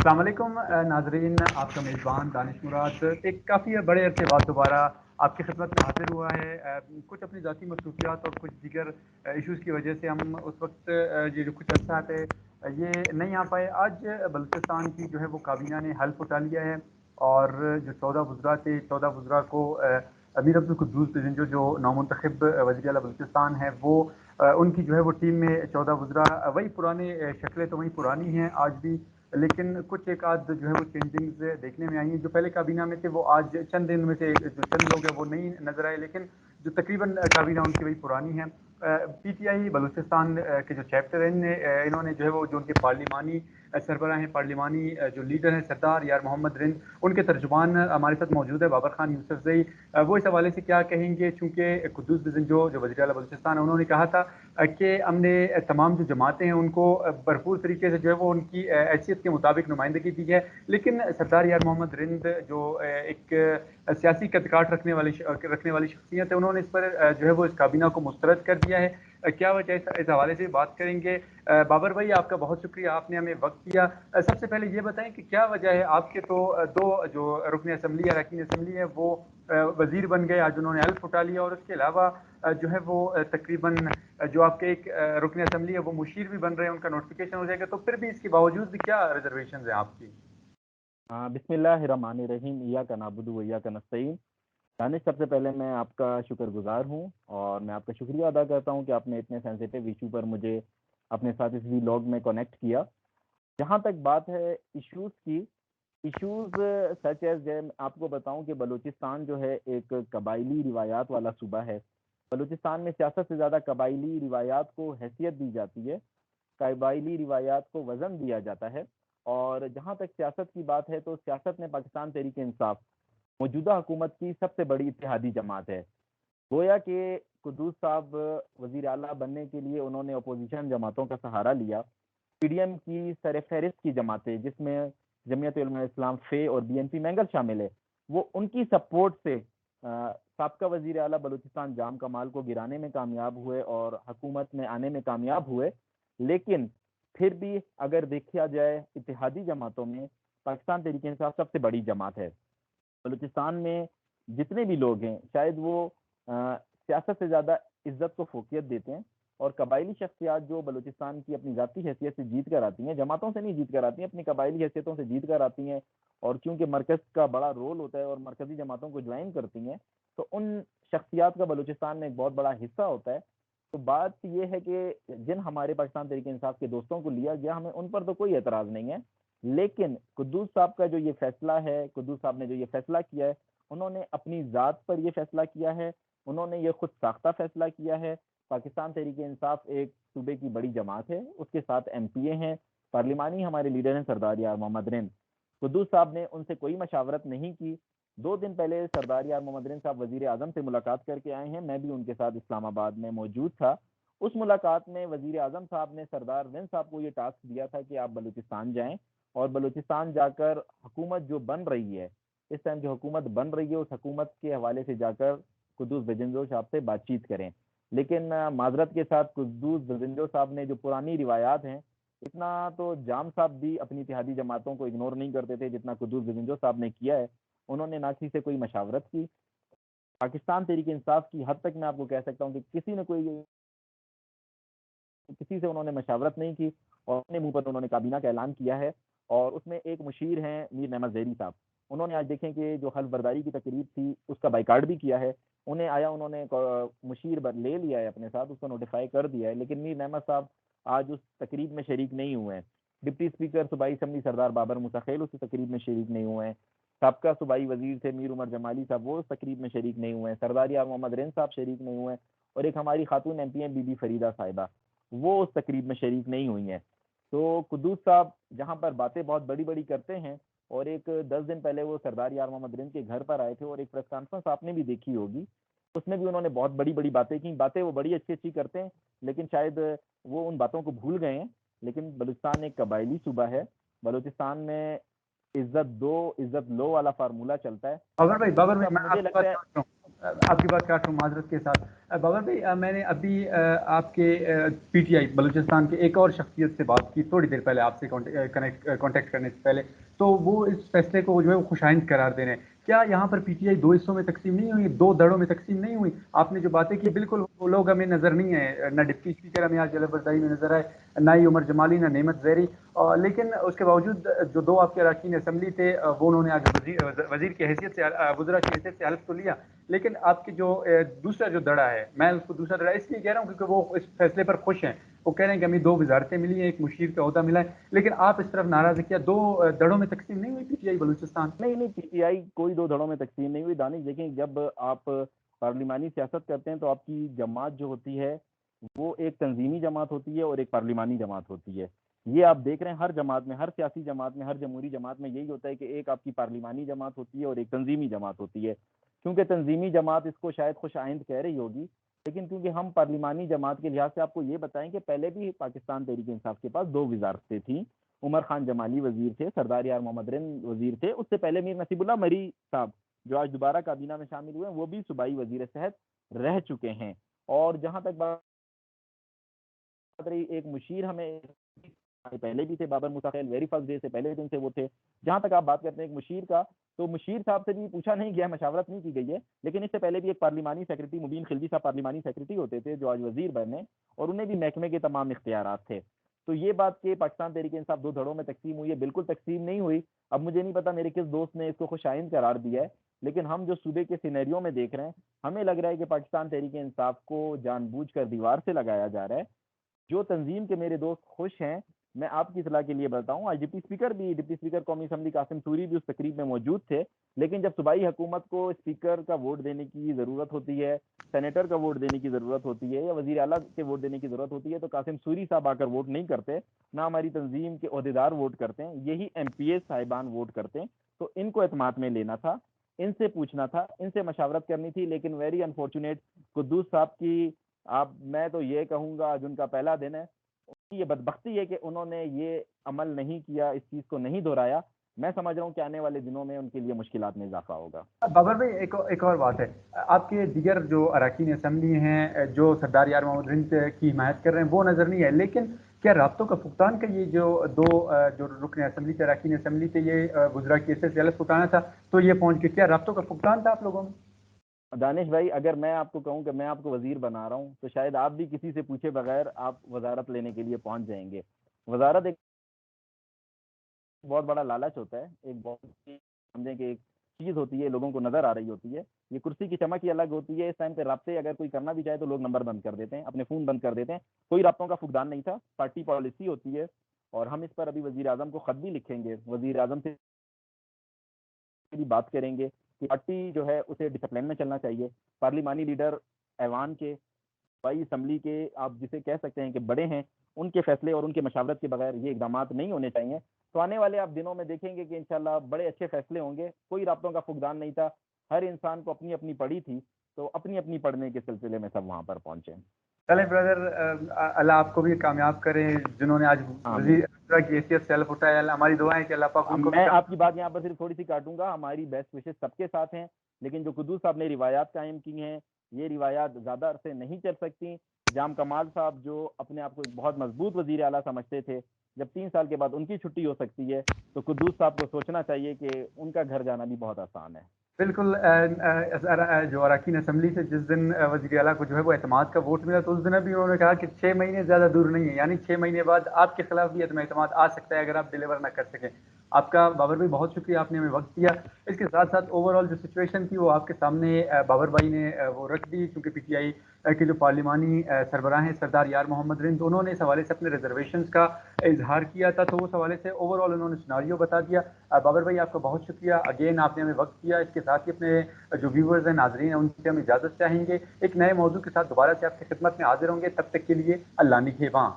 السلام علیکم ناظرین، آپ کا میزبان دانش مراد ایک کافی بڑے عرصے بعد دوبارہ آپ کی خدمت میں حاضر ہوا ہے۔ کچھ اپنی ذاتی مصروفیات اور کچھ دیگر ایشوز کی وجہ سے ہم اس وقت یہ جو کچھ عرصہ ہے یہ نہیں آ پائے۔ آج بلوچستان کی جو ہے وہ کابینہ نے حلف اٹھا لیا ہے اور جو 14 وزراء تھے، 14 وزراء کو امیر عبدالقدوس بزنجو جو نومنتخب وزیر اعلیٰ بلوچستان ہے وہ ان کی جو ہے وہ ٹیم میں 14 وزراء وہی پرانے شکلیں تو وہی پرانی ہیں آج بھی، لیکن کچھ ایک آدھ جو ہے وہ چینجنگز دیکھنے میں آئی ہیں۔ جو پہلے کابینہ میں تھے وہ آج چند دن میں سے جو چند لوگ ہیں وہ نہیں نظر آئے، لیکن جو تقریباً کابینہ ان کی وہی پرانی ہے۔ پی ٹی آئی بلوچستان کے جو چیپٹر ہیں انہوں نے جو ہے وہ جو ان کے پارلیمانی سربراہ ہیں، پارلیمانی جو لیڈر ہیں سردار یار محمد رند، ان کے ترجمان ہمارے ساتھ موجود ہے بابر خان یوسف زئی۔ وہ اس حوالے سے کیا کہیں گے، چونکہ قدوس بزنجو جو وزیر اعلیٰ بلوچستان انہوں نے کہا تھا کہ ہم نے تمام جو جماعتیں ہیں ان کو بھرپور طریقے سے جو ہے وہ ان کی حیثیت کے مطابق نمائندگی دی ہے، لیکن سردار یار محمد رند جو ایک سیاسی قد کاٹ رکھنے والی شخصیت ہے، انہوں نے اس پر جو ہے وہ اس کابینہ کو مسترد کر دیا ہے۔ کیا وجہ اس حوالے سے بات کریں گے۔ بابر بھائی آپ کا بہت شکریہ، آپ نے ہمیں وقت دیا۔ سب سے پہلے یہ بتائیں کہ کیا وجہ ہے آپ کے تو دو جو رکن اسمبلی اراکین اسمبلی ہے وہ وزیر بن گئے، آج انہوں نے حلف اٹھا لیا، اور اس کے علاوہ جو ہے وہ تقریباً جو آپ کے ایک رکن اسمبلی ہے وہ مشیر بھی بن رہے ہیں، ان کا نوٹیفیکیشن ہو جائے گا، تو پھر بھی اس کے باوجود بھی کیا ریزرویشنز ہیں آپ کی؟ بسم اللہ الرحمن الرحیم، ایاک نعبد و ایاک نستعین۔ دانش، سب سے پہلے میں آپ کا شکر گزار ہوں اور میں آپ کا شکریہ ادا کرتا ہوں کہ آپ نے اتنے سینسیٹیو ایشو پر مجھے اپنے ساتھ اس ویلاگ میں کنیکٹ کیا۔ جہاں تک بات ہے ایشوز کی، ایشوز سچ ایز آپ کو بتاؤں کہ بلوچستان جو ہے ایک قبائلی روایات والا صوبہ ہے۔ بلوچستان میں سیاست سے زیادہ قبائلی روایات کو حیثیت دی جاتی ہے، قبائلی روایات کو وزن دیا جاتا ہے۔ اور جہاں تک سیاست کی بات ہے تو سیاست میں پاکستان تحریک انصاف موجودہ حکومت کی سب سے بڑی اتحادی جماعت ہے۔ گویا کہ قدوس صاحب وزیر اعلیٰ بننے کے لیے انہوں نے اپوزیشن جماعتوں کا سہارا لیا۔ پی ڈی ایم کی سر فہرست کی جماعتیں جس میں جمعیت علماء اسلام فے اور بی این پی مینگل شامل ہے، وہ ان کی سپورٹ سے سابقہ وزیر اعلیٰ بلوچستان جام کمال کو گرانے میں کامیاب ہوئے اور حکومت میں آنے میں کامیاب ہوئے۔ لیکن پھر بھی اگر دیکھا جائے اتحادی جماعتوں میں پاکستان تحریک انصاف سب سے بڑی جماعت ہے۔ بلوچستان میں جتنے بھی لوگ ہیں شاید وہ سیاست سے زیادہ عزت کو فوقیت دیتے ہیں، اور قبائلی شخصیات جو بلوچستان کی اپنی ذاتی حیثیت سے جیت کر آتی ہیں، جماعتوں سے نہیں جیت کر آتی ہیں، اپنی قبائلی حیثیتوں سے جیت کر آتی ہیں، اور کیونکہ مرکز کا بڑا رول ہوتا ہے اور مرکزی جماعتوں کو جوائن کرتی ہیں، تو ان شخصیات کا بلوچستان میں ایک بہت بڑا حصہ ہوتا ہے۔ تو بات یہ ہے کہ جن ہمارے پاکستان تحریک انصاف کے دوستوں کو لیا گیا، ہمیں ان پر تو کوئی اعتراض نہیں ہے، لیکن قدوس صاحب کا جو یہ فیصلہ ہے، قدوس صاحب نے جو یہ فیصلہ کیا ہے، انہوں نے اپنی ذات پر یہ فیصلہ کیا ہے، انہوں نے یہ خود ساختہ فیصلہ کیا ہے۔ پاکستان تحریک انصاف ایک صوبے کی بڑی جماعت ہے، اس کے ساتھ ایم پی اے ہیں، پارلیمانی ہمارے لیڈر ہیں سردار یار محمد رند۔ قدوس صاحب نے ان سے کوئی مشاورت نہیں کی۔ 2 دن پہلے سردار یار محمد رند صاحب وزیر اعظم سے ملاقات کر کے آئے ہیں، میں بھی ان کے ساتھ اسلام آباد میں موجود تھا۔ اس ملاقات میں وزیر اعظم صاحب نے سردار رند صاحب کو یہ ٹاسک دیا تھا کہ آپ بلوچستان جائیں اور بلوچستان جا کر حکومت جو بن رہی ہے، اس ٹائم جو حکومت بن رہی ہے، اس حکومت کے حوالے سے جا کر قدوس بزنجو صاحب سے بات چیت کریں۔ لیکن معذرت کے ساتھ قدوس بزنجو صاحب نے جو پرانی روایات ہیں، اتنا تو جام صاحب بھی اپنی اتحادی جماعتوں کو اگنور نہیں کرتے تھے جتنا قدوس بزنجو صاحب نے کیا ہے۔ انہوں نے نہ کسی سے کوئی مشاورت کی۔ پاکستان تحریک انصاف کی حد تک میں آپ کو کہہ سکتا ہوں کہ کسی سے انہوں نے مشاورت نہیں کی، اور اپنے منہ پر انہوں نے کابینہ کا اعلان کیا ہے، اور اس میں ایک مشیر ہیں میر نعمت زہری صاحب۔ انہوں نے آج دیکھیں کہ جو حلف برداری کی تقریب تھی اس کا بائیکاٹ بھی کیا ہے، انہوں نے مشیر لے لیا ہے اپنے ساتھ، اس کو نوٹیفائی کر دیا ہے، لیکن میر نعمت صاحب آج اس تقریب میں شریک نہیں ہوئے ہیں۔ ڈپٹی اسپیکر صوبائی اسمبلی سردار بابر موسیٰ خیل اس تقریب میں شریک نہیں ہوئے ہیں۔ سابقہ صوبائی وزیر تھے میر عمر جمالی صاحب، وہ اس تقریب میں شریک نہیں ہوئے ہیں۔ سردار یار محمد رند صاحب شریک نہیں ہوئے ہیں، اور ایک ہماری خاتون ایم پی ہیں بی بی فریدہ صاحبہ، وہ اس تقریب میں شریک نہیں ہوئی ہیں۔ تو قدوس صاحب جہاں پر باتیں بہت بڑی بڑی کرتے ہیں، اور ایک 10 دن پہلے وہ سردار یار محمد رند کے گھر پر آئے تھے، اور ایک پریس کانفرنس آپ نے بھی دیکھی ہوگی، اس میں بھی انہوں نے بہت بڑی بڑی باتیں کی۔ باتیں وہ بڑی اچھی اچھی کرتے ہیں، لیکن شاید وہ ان باتوں کو بھول گئے ہیں۔ لیکن بلوچستان ایک قبائلی صوبہ ہے، بلوچستان میں عزت دو عزت لو والا فارمولہ چلتا ہے۔ بابر بھائی مجھے میں آپ کی لگتا بات ہے سمجھ رہا ہوں، آپ کی بات کاٹ رہا ہوں معذرت کے ساتھ۔ بابر بھائی، میں نے ابھی آپ کے پی ٹی آئی بلوچستان کے ایک اور شخصیت سے بات کی تھوڑی دیر پہلے، آپ سے کانٹیکٹ کرنے سے پہلے، تو وہ اس فیصلے کو جو ہے وہ خوش آئند قرار دے رہے ہیں۔ کیا یہاں پر پی ٹی آئی دو حصوں میں تقسیم نہیں ہوئی، دو دڑوں میں تقسیم نہیں ہوئی؟ آپ نے جو باتیں کی بالکل وہ لوگ ہمیں نظر نہیں آئے، نہ ڈپٹی اسپیکر ہمیں آج جلال بردائی میں نظر آئے، نہ ہی عمر جمالی، نہ نعمت زہری، لیکن اس کے باوجود جو دو آپ کے اراکین اسمبلی تھے وہ انہوں نے آج وزیر کی حیثیت سے، وزراء کی حیثیت سے حلف تو لیا، لیکن آپ کی جو دوسرا جو دڑا ہے، میں اس کو دوسرا دڑا اس لیے کہہ رہا ہوں کیونکہ وہ اس فیصلے پر خوش ہیں، وہ کہہ رہے ہیں کہ ہمیں دو وزارتیں ملی ہیں، ایک مشیر کا عہدہ ملا ہے، لیکن آپ اس طرف ناراض ہیں۔ کیا دو دڑوں میں تقسیم نہیں ہوئی پی ٹی آئی بلوچستان؟ نہیں نہیں، پی ٹی آئی کوئی دو دھڑوں میں تقسیم نہیں ہوئی دانش۔ دیکھیں، جب آپ پارلیمانی سیاست کرتے ہیں تو آپ کی جماعت جو ہوتی ہے وہ ایک تنظیمی جماعت ہوتی ہے اور ایک پارلیمانی جماعت ہوتی ہے۔ یہ آپ دیکھ رہے ہیں ہر جماعت میں، ہر سیاسی جماعت میں، ہر جمہوری جماعت میں یہی ہوتا ہے کہ ایک آپ کی پارلیمانی جماعت ہوتی ہے اور ایک تنظیمی جماعت ہوتی ہے۔ کیونکہ تنظیمی جماعت اس کو شاید خوش آئند کہہ رہی ہوگی، لیکن کیونکہ ہم پارلیمانی جماعت کے لحاظ سے آپ کو یہ بتائیں کہ پہلے بھی پاکستان تحریک انصاف کے پاس دو وزارتیں تھیں۔ عمر خان جمالی وزیر تھے، سردار یار محمد رن وزیر تھے، اس سے پہلے میر نصیب اللہ مری صاحب جو آج دوبارہ کابینہ میں شامل ہوئے ہیں وہ بھی صوبائی وزیر صحت رہ چکے ہیں۔ اور جہاں تک بات رہی ایک مشیر، ہمیں پہلے بھی تھے، بابر موسیٰ خیل ویری فرسٹ ڈے سے پہلے دن سے وہ تھے۔ جہاں تک آپ بات کرتے ہیں ایک مشیر کا، تو مشیر صاحب سے بھی پوچھا نہیں گیا، مشاورت نہیں کی گئی ہے، لیکن اس سے پہلے بھی ایک پارلیمانی سیکرٹری مبین خلجی صاحب پارلیمانی سیکرٹری ہوتے تھے جو آج وزیر بنے، اور انہیں بھی محکمے کے تمام اختیارات تھے۔ تو یہ بات کہ پاکستان تحریک انصاف دو دھڑوں میں تقسیم ہوئی ہے، بالکل تقسیم نہیں ہوئی۔ اب مجھے نہیں پتا میرے کس دوست نے اس کو خوش آئند قرار دیا ہے، لیکن ہم جو صوبے کے سینیریو میں دیکھ رہے ہیں، ہمیں لگ رہا ہے کہ پاکستان تحریک انصاف کو جان بوجھ کر دیوار سے لگایا جا رہا ہے۔ جو تنظیم کے میرے دوست خوش ہیں، میں آپ کی اصلاح کے لیے بتاؤں، آج ڈپٹی اسپیکر قومی اسمبلی قاسم سوری بھی اس تقریب میں موجود تھے، لیکن جب صوبائی حکومت کو اسپیکر کا ووٹ دینے کی ضرورت ہوتی ہے، سینیٹر کا ووٹ دینے کی ضرورت ہوتی ہے، یا وزیر اعلیٰ کے ووٹ دینے کی ضرورت ہوتی ہے، تو قاسم سوری صاحب آ کر ووٹ نہیں کرتے، نہ ہماری تنظیم کے عہدیدار ووٹ کرتے ہیں، یہی ایم پی اے صاحبان ووٹ کرتے ہیں۔ تو ان کو اعتماد میں لینا تھا، ان سے پوچھنا تھا، ان سے مشاورت کرنی تھی، لیکن ویری انفارچونیٹ قدوس صاحب کی، آپ میں تو یہ کہوں گا آج ان کا پہلا دن ہے، یہ بدبختی ہے کہ انہوں نے یہ عمل نہیں کیا، اس چیز کو نہیں دہرایا۔ میں سمجھ رہا ہوں کہ آنے والے دنوں میں ان کے لیے مشکلات میں اضافہ ہوگا۔ بابر بھائی، ایک اور بات ہے، آپ کے دیگر جو اراکین اسمبلی ہیں جو سردار یار محمد رند کی حمایت کر رہے ہیں وہ نظر نہیں ہے، لیکن کیا رابطوں کا فقدان کا یہ جو دو جو رکن اسمبلی تھے، اراکین اسمبلی تھے، یہ وزراء کی حیثیت سے حلف اٹھانا تھا تو یہ پہنچ کے کیا رابطوں کا فقدان تھا آپ لوگوں میں؟ دانش بھائی، اگر میں آپ کو کہوں کہ میں آپ کو وزیر بنا رہا ہوں تو شاید آپ بھی کسی سے پوچھے بغیر آپ وزارت لینے کے لیے پہنچ جائیں گے۔ وزارت ایک بہت بڑا لالچ ہوتا ہے، ایک بہت سمجھیں کہ ایک چیز ہوتی ہے، لوگوں کو نظر آ رہی ہوتی ہے، یہ کرسی کی چمک ہی الگ ہوتی ہے۔ اس ٹائم پہ رابطے اگر کوئی کرنا بھی چاہے تو لوگ نمبر بند کر دیتے ہیں، اپنے فون بند کر دیتے ہیں۔ کوئی رابطوں کا فقدان نہیں تھا، پارٹی پالیسی ہوتی ہے، اور ہم اس پر ابھی وزیر اعظم کو خط بھی لکھیں گے، وزیر اعظم سے بھی بات کریں گے کہ پارٹی جو ہے اسے ڈسپلن میں چلنا چاہیے۔ پارلیمانی لیڈر ایوان کے، بائی اسمبلی کے، آپ جسے کہہ سکتے ہیں کہ بڑے ہیں، ان کے فیصلے اور ان کے مشاورت کے بغیر یہ اقدامات نہیں ہونے چاہیے۔ تو آنے والے آپ دنوں میں دیکھیں گے کہ انشاءاللہ بڑے اچھے فیصلے ہوں گے۔ کوئی رابطوں کا فقدان نہیں تھا، ہر انسان کو اپنی اپنی پڑی تھی، تو اپنی اپنی پڑھنے کے سلسلے میں سب وہاں پر پہنچے۔ چلیں بردر، اللہ آپ کو بھی کامیاب کرے، جنہوں نے آج آمین۔ وزیر کی حیثیت سے حلف اٹھایا، اللہ ہماری دعائیں کہ اللہ پاک ان کو بھی میں آپ کی بات یہاں پر صرف تھوڑی سی کاٹوں گا، ہماری بیسٹ وشز سب کے ساتھ ہیں، لیکن جو قدوس صاحب نے روایات قائم کی ہیں، یہ روایات زیادہ عرصے نہیں چل سکتی۔ جام کمال صاحب جو اپنے آپ کو ایک بہت مضبوط وزیر اعلیٰ سمجھتے تھے، جب 3 سال کے بعد ان کی چھٹی ہو سکتی ہے تو قدوس صاحب کو سوچنا چاہیے کہ ان کا گھر جانا بھی بہت آسان ہے۔ بالکل جو اراکین اسمبلی سے جس دن وزیر اعلیٰ کو جو ہے وہ اعتماد کا ووٹ ملا تو اس دن بھی انہوں نے کہا کہ 6 مہینے زیادہ دور نہیں ہے، یعنی 6 مہینے بعد آپ کے خلاف بھی عدم اعتماد آ سکتا ہے اگر آپ ڈیلیور نہ کر سکیں۔ آپ کا بابر بھائی بہت شکریہ، آپ نے ہمیں وقت دیا۔ اس کے ساتھ ساتھ اوور آل جو سچویشن تھی وہ آپ کے سامنے بابر بھائی نے وہ رکھ دی، چونکہ پی ٹی آئی کے جو پارلیمانی سربراہ ہیں سردار یار محمد رند، انہوں نے اس حوالے سے اپنے ریزرویشنز کا اظہار کیا تھا، تو اس حوالے سے اوور آل انہوں نے سناریو بتا دیا۔ بابر بھائی آپ کا بہت شکریہ، اگین آپ نے ہمیں وقت دیا۔ اس کے ساتھ ہی اپنے جو ویورز ہیں، ناظرین ہیں، ان سے ہم اجازت چاہیں گے، ایک نئے موضوع کے ساتھ دوبارہ سے آپ کی خدمت میں حاضر ہوں گے، تب تک کے لیے اللہ نگہباں۔